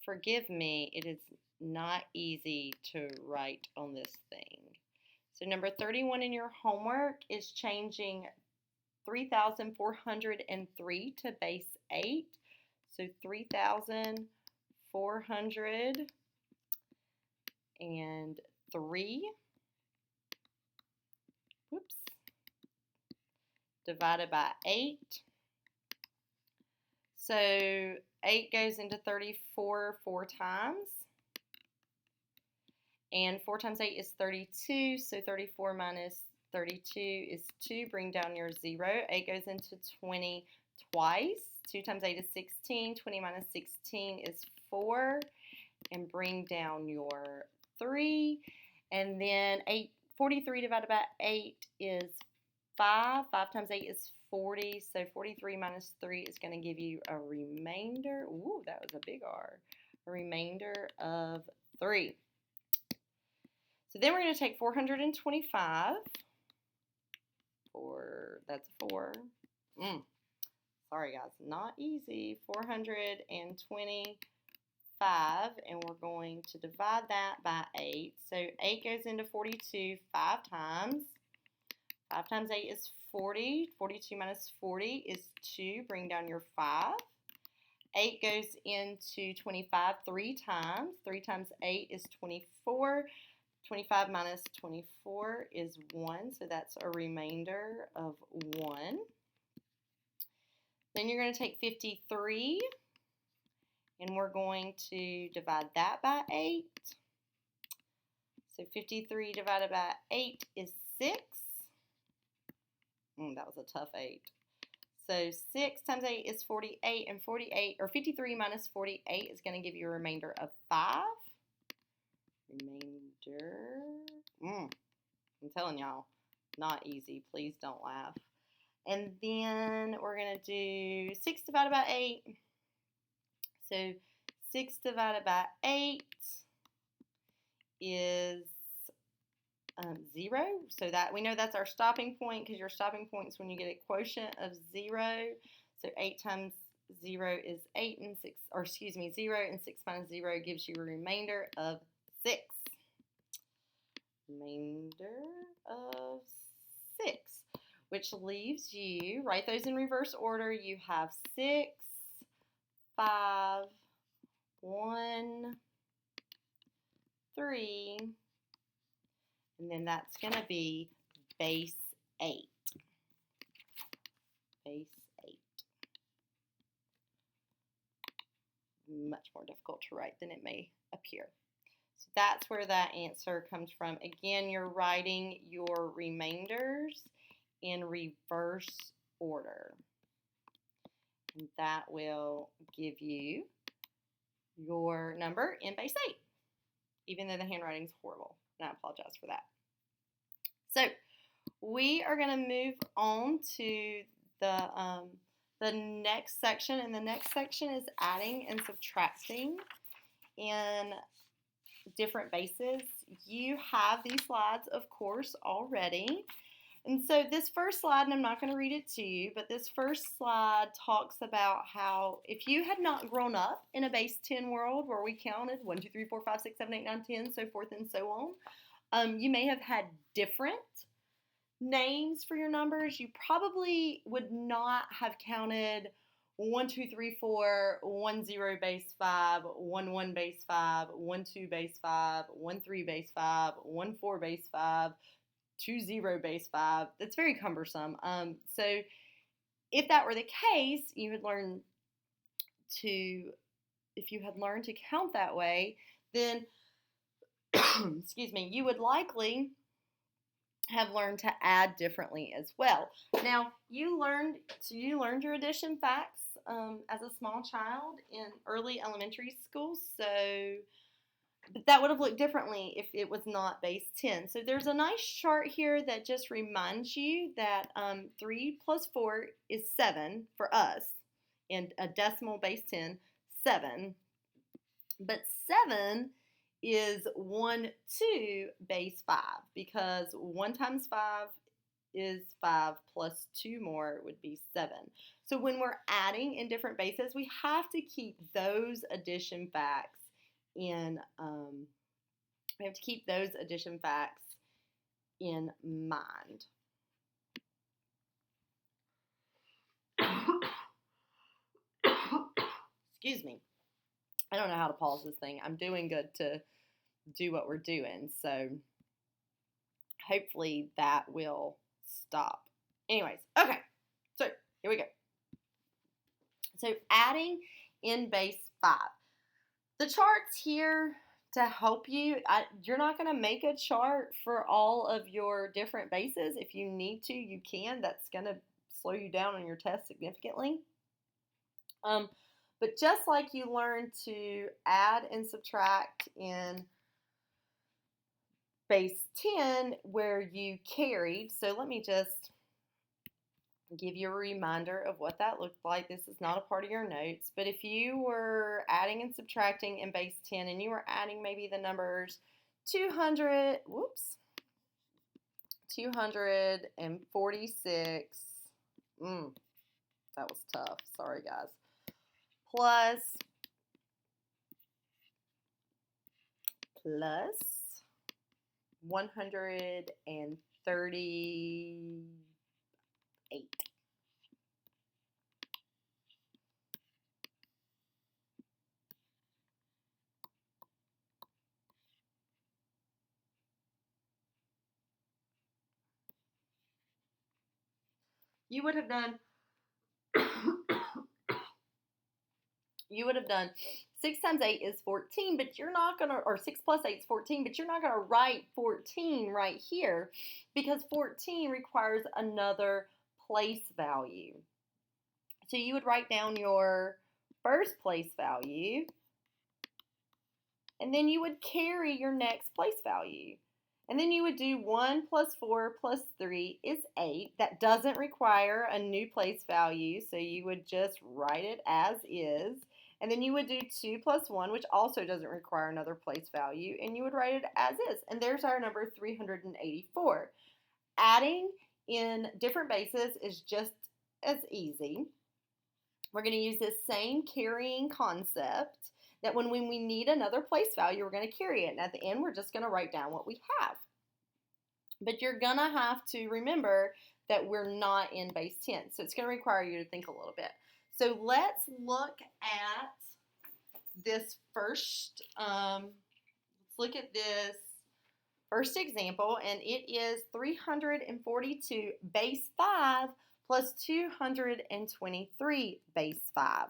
Forgive me, it is not easy to write on this thing. So number 31 in your homework is changing 3,403 to base 8. So 3,403, whoops, divided by 8. So 8 goes into 34 4 times. And 4 times 8 is 32, so 34 minus 32 is 2. Bring down your 0. 8 goes into 20 twice. 2 times 8 is 16. 20 minus 16 is 4. And bring down your 3. And then 43 divided by 8 is 5. 5 times 8 is 40. So 43 minus 3 is going to give you a remainder. Ooh, that was a big R. A remainder of 3. So then we're going to take 425. That's 4. Sorry, guys. Not easy. 425. And we're going to divide that by 8. So 8 goes into 42 5 times. 5 times 8 is 40. 42 minus 40 is 2. Bring down your 5. 8 goes into 25 3 times. 3 times 8 is 24. 25 minus 24 is 1, so that's a remainder of 1. Then you're going to take 53, and we're going to divide that by 8. So 53 divided by 8 is 6. That was a tough 8. So 6 times 8 is 48, and 53 minus 48 is going to give you a remainder of 5. Remainder. I'm telling y'all, not easy. Please don't laugh. And then we're going to do 6 divided by 8. So 6 divided by 8 is 0. So that we know that's our stopping point, because your stopping point is when you get a quotient of 0. So 8 times 0 is 8, and 6, or excuse me, 0, and 6 minus 0 gives you a remainder of 6. Remainder of 6, which leaves you, write those in reverse order. You have 6, 5, 1, 3, and then that's going to be base 8. Base 8. Much more difficult to write than it may appear. So that's where that answer comes from. Again, you're writing your remainders in reverse order. And that will give you your number in base 8, even though the handwriting's horrible. And I apologize for that. So we are going to move on to the next section. And the next section is adding and subtracting in different bases. You have these slides, of course, already. And so this first slide, and I'm not going to read it to you, but this first slide talks about how if you had not grown up in a base 10 world where we counted 1, 2, 3, 4, 5, 6, 7, 8, 9, 10, so forth and so on, you may have had different names for your numbers. You probably would not have counted 1, 2, 3, 4, 1, 0 base 5, 1, 1 base 5, 1, 2 base 5, 1, 3 base 5, 1, 4 base 5, 2, 0 base 5. That's very cumbersome. So if that were the case, if you had learned to count that way, then excuse me, you would likely have learned to add differently as well. Now, you learned your addition facts as a small child in early elementary school, but that would have looked differently if it was not base 10. So there's a nice chart here that just reminds you that 3 plus 4 is 7 for us, and a decimal base 10, 7. But 7 is 1, 2 base 5, because 1 times 5 is 5 plus 2 more would be 7. So when we're adding in different bases, we have to keep those addition facts in mind. Excuse me. I don't know how to pause this thing. I'm doing good to do what we're doing, so hopefully that will stop. Anyways, okay, so here we go. So adding in base 5. The chart's here to help you. You're not going to make a chart for all of your different bases. If you need to, you can. That's going to slow you down on your test significantly. But just like you learn to add and subtract in base 10 where you carried, so let me just give you a reminder of what that looked like. This is not a part of your notes, but if you were adding and subtracting in base 10 and you were adding maybe the numbers 246, that was tough, sorry guys, plus 138. You would have done 6 times 8 is 14, but you're not going to, or 6 plus 8 is 14, but you're not going to write 14 right here because 14 requires another place value. So you would write down your first place value, and then you would carry your next place value. And then you would do 1 plus 4 plus 3 is 8. That doesn't require a new place value, so you would just write it as is. And then you would do 2 plus 1, which also doesn't require another place value, and you would write it as is. And there's our number 384. Adding in different bases is just as easy. We're going to use this same carrying concept that when we need another place value, we're going to carry it. And at the end, we're just going to write down what we have. But you're going to have to remember that we're not in base 10. So it's going to require you to think a little bit. So let's look at this first, first example, and it is 342 base 5 plus 223 base 5.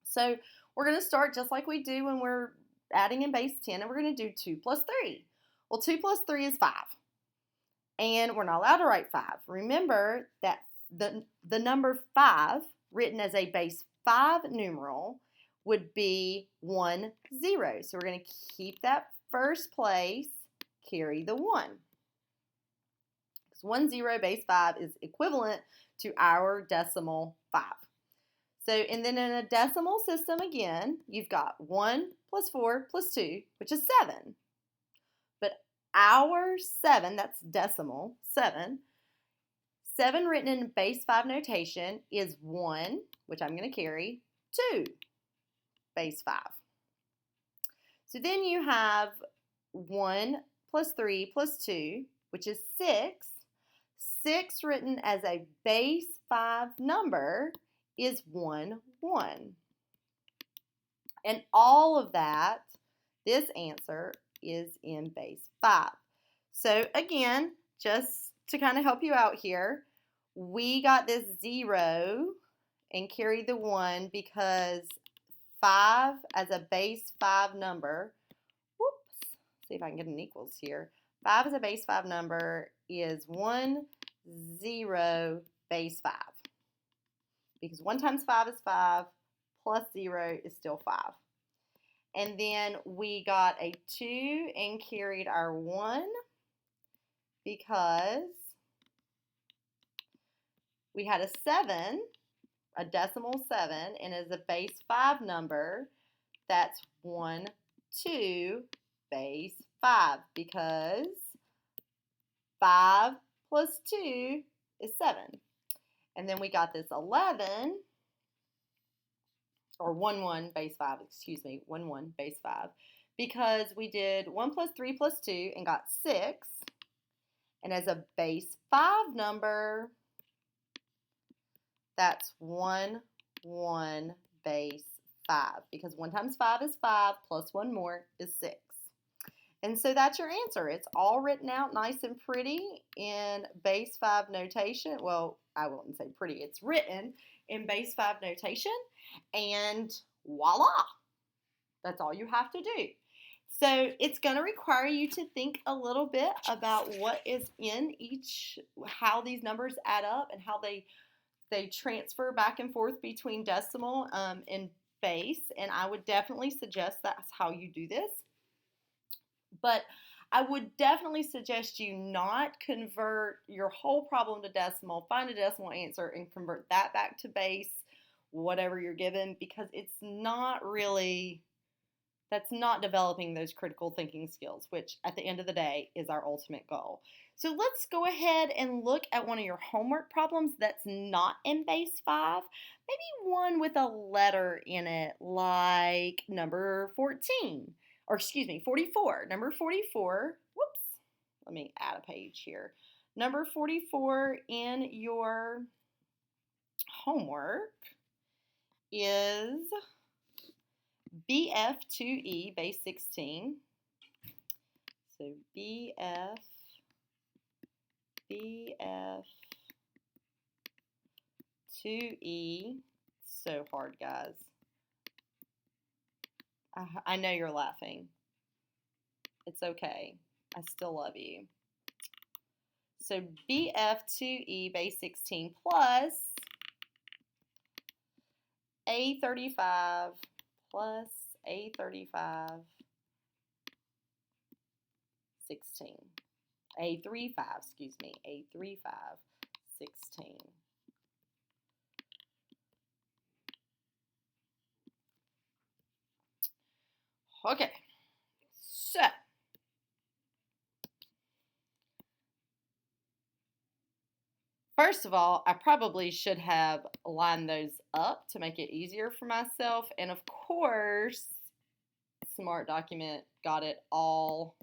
So we're going to start just like we do when we're adding in base 10, and we're going to do 2 plus 3. Well, 2 plus 3 is 5, and we're not allowed to write 5. Remember that the number 5 written as a base 5 numeral would be 1, 0. So we're going to keep that first place, carry the 1. Because 1, 0 base 5 is equivalent to our decimal 5. So, and then in a decimal system again, you've got 1 plus 4 plus 2, which is 7. But our 7, that's decimal 7, 7 written in base 5 notation is 1, which I'm going to carry, 2, base 5. So then you have 1 plus 3 plus 2, which is 6. 6 written as a base 5 number is 1, 1. And all of that, this answer is in base 5. So again, just to kind of help you out here, we got this 0 and carried the 1 because 5 as a base 5 number, whoops, see if I can get an equals here. 5 as a base 5 number is 1, 0, base 5. Because 1 times 5 is 5, plus 0 is still 5. And then we got a 2 and carried our 1 because we had a 7, a decimal 7, and as a base 5 number, that's 1, 2, base 5, because 5 plus 2 is 7. And then we got this 11, or 1, 1, base 5, excuse me, 1, 1, base 5, because we did 1 plus 3 plus 2 and got 6. And as a base 5 number, that's 1, 1, base 5, because 1 times 5 is 5, plus 1 more is 6. And so that's your answer. It's all written out nice and pretty in base 5 notation. Well, I wouldn't say pretty. It's written in base 5 notation, and voila! That's all you have to do. So it's going to require you to think a little bit about what is in each, how these numbers add up and how they transfer back and forth between decimal and base. And I would definitely suggest that's how you do this. But I would definitely suggest you not convert your whole problem to decimal, find a decimal answer, and convert that back to base, whatever you're given, because it's not really, that's not developing those critical thinking skills, which at the end of the day is our ultimate goal. So let's go ahead and look at one of your homework problems that's not in base 5. Maybe one with a letter in it, like number 14. Or excuse me, 44. Number 44, whoops, let me add a page here. Number 44 in your homework is BF2E base 16. So BF2E. So hard, guys. I know you're laughing. It's okay. I still love you. So BF2E base 16 plus A35 plus A35 16. A35, excuse me, A35 16. Okay, so first of all, I probably should have lined those up to make it easier for myself. And of course, Smart Document got it all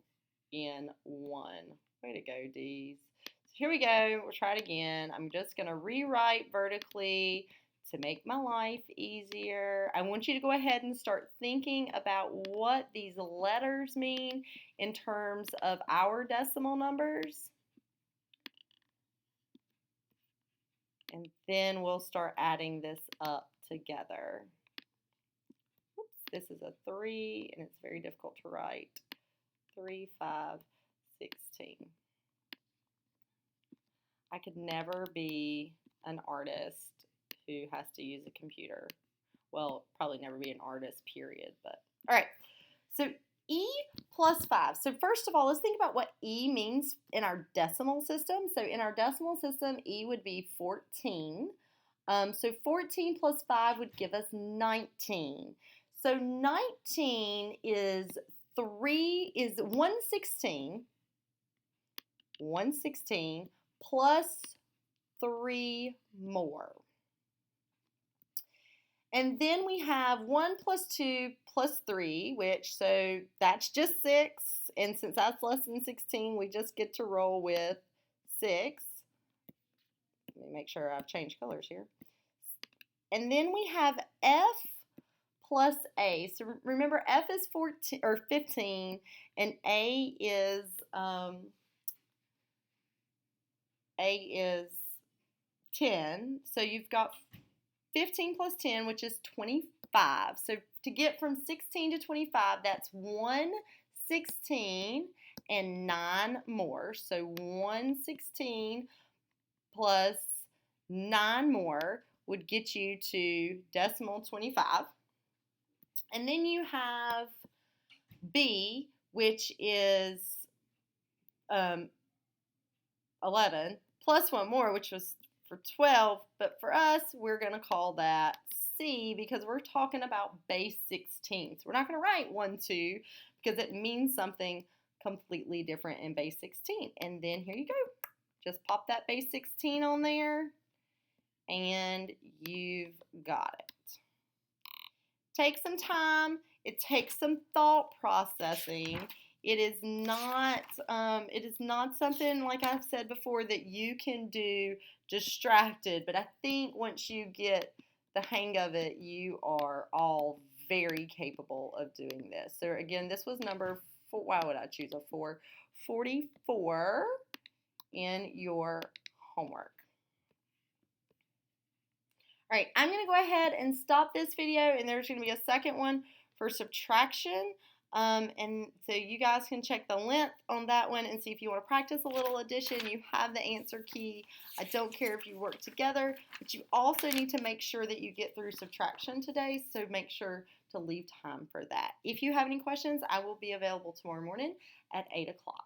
in one. Way to go, D's. So here we go. We'll try it again. I'm just going to rewrite vertically to make my life easier. I want you to go ahead and start thinking about what these letters mean in terms of our decimal numbers. And then we'll start adding this up together. Oops, this is a 3, and it's very difficult to write. 3, 5, 16. I could never be an artist who has to use a computer. Well, probably never be an artist, period. But all right, so E plus 5. So first of all, let's think about what E means in our decimal system. So in our decimal system, E would be 14. So 14 plus 5 would give us 19. So 19 is 116. 116 plus 3 more. And then we have 1 plus 2 plus 3, which, so that's just 6. And since that's less than 16, we just get to roll with 6. Let me make sure I've changed colors here. And then we have F plus A. So remember, F is 14 or 15, and A is 10. So you've got 15 plus 10, which is 25. So to get from 16 to 25, that's 116 and 9 more. So 116 plus 9 more would get you to decimal 25. And then you have B, which is 11, plus 1 more, which was for 12, but for us, we're going to call that C because we're talking about base 16. So we're not going to write 1, 2 because it means something completely different in base 16. And then here you go. Just pop that base 16 on there, and you've got it. Take some time. It takes some thought processing. It is not something, like I've said before, that you can do distracted. But I think once you get the hang of it, you are all very capable of doing this. So again, this was number 4. Why would I choose a 4? 44 in your homework. All right, I'm going to go ahead and stop this video, and there's going to be a second one for subtraction. And so you guys can check the length on that one and see if you want to practice a little addition. You have the answer key. I don't care if you work together, but you also need to make sure that you get through subtraction today, so make sure to leave time for that. If you have any questions, I will be available tomorrow morning at 8 o'clock.